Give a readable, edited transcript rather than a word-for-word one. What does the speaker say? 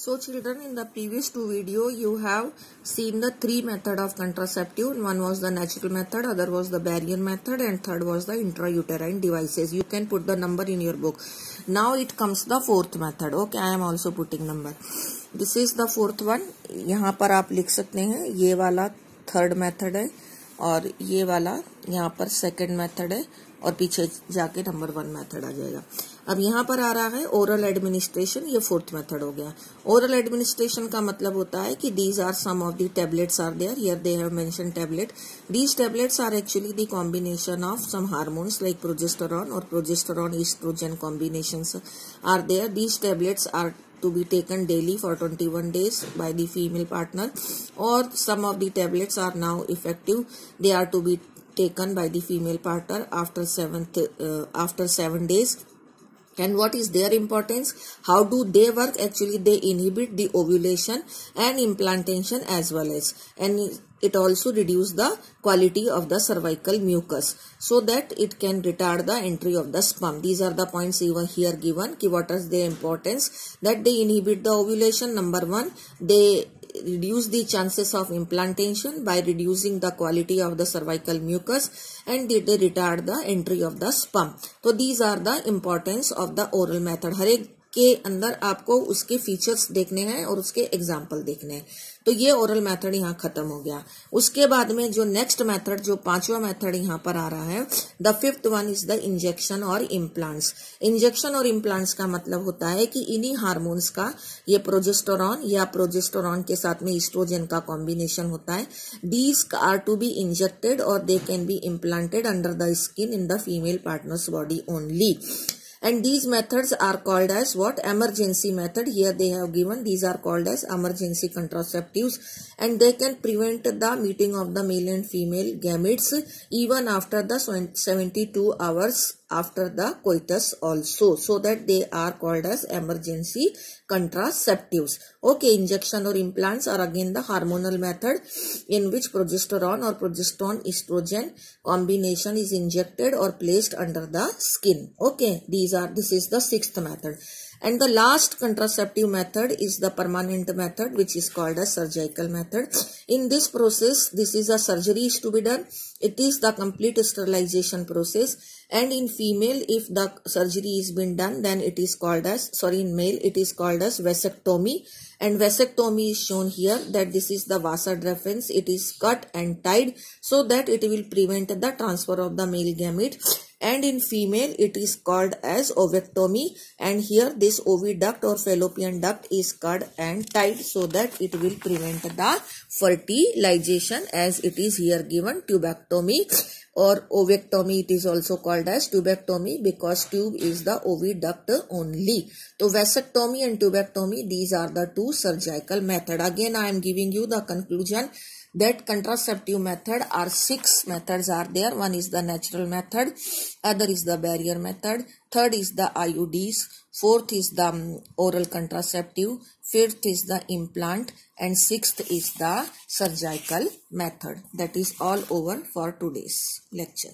So children, in the previous two video you have seen the three method of contraceptive. One was the natural method, other was the barrier method, and third was the intrauterine devices. You can put the number in your book. Now it comes the fourth method. Okay, I am also putting number. This is the fourth one. यहाँ पर आप लिख सकते हैं ये वाला third method है और ये वाला यहाँ पर सेकंड मेथड है और पीछे जाके नंबर 1 मेथड आ जाएगा. अब यहाँ पर आ रहा है ओरल एडमिनिस्ट्रेशन. ये फोर्थ मेथड हो गया. ओरल एडमिनिस्ट्रेशन का मतलब होता है कि these are some of the tablets are there. Here they have mention tablet. These tablets are actually the combination of some hormones like progesterone और progesterone oestrogen combinations are there. These tablets are to be taken daily for 21 days by the female partner, or some of the tablets are now effective. They are to be taken by the female partner after 7 days. And what is their importance? How do they work? Actually, they inhibit the ovulation and implantation as well as, and it also reduce the quality of the cervical mucus so that it can retard the entry of the sperm. These are the points even here given. What is their importance? That they inhibit the ovulation. Number 1, they reduce the chances of implantation by reducing the quality of the cervical mucus, and they retard the entry of the sperm. So these are the importance of the oral method. हर एक के अंदर आपको उसके features देखने हैं और उसके example देखने हैं. तो ये ओरल मेथड यहाँ खत्म हो गया. उसके बाद में जो नेक्स्ट मेथड, जो पांचवा मेथड यहाँ पर आ रहा है, the fifth one is the injection और इम्प्लांट्स. इंजेक्शन और इम्प्लांट्स का मतलब होता है कि इन्हीं हार्मोन्स का, ये प्रोजेस्टेरॉन या प्रोजेस्टेरॉन के साथ में ईस्ट्रोजन का कॉम्बिनेशन होता है. These are to be injected और they can be implanted under the skin in the female partner's body only. And these methods are called as what? Emergency method. Here they have given, these are called as emergency contraceptives, and they can prevent the meeting of the male and female gametes even after the 72 hours after the coitus also, so that they are called as emergency contraceptives. Okay, injection or implants are again the hormonal method in which progesterone or progesterone estrogen combination is injected or placed under the skin. Okay, this is the sixth method. And the last contraceptive method is the permanent method, which is called as surgical method. In this process, this is a surgery is to be done. It is the complete sterilization process. And in female, if the surgery is been done, then it is called as, in male, it is called as vasectomy. And vasectomy is shown here, that this is the vasa deferens. It is cut and tied so that it will prevent the transfer of the male gamete. And in female, it is called as ovectomy. And here this oviduct or fallopian duct is cut and tied so that it will prevent the fertilization, as it is here given tubectomy. Or ovectomy, it is also called as tubectomy because tube is the oviduct only. So vasectomy and tubectomy, these are the two surgical method. Again, I am giving you the conclusion that contraceptive method are 6 methods are there. One is the natural method, other is the barrier method, third is the IUDs, fourth is the oral contraceptive, fifth is the implant, and sixth is the surgical method. That is all over for today's lecture.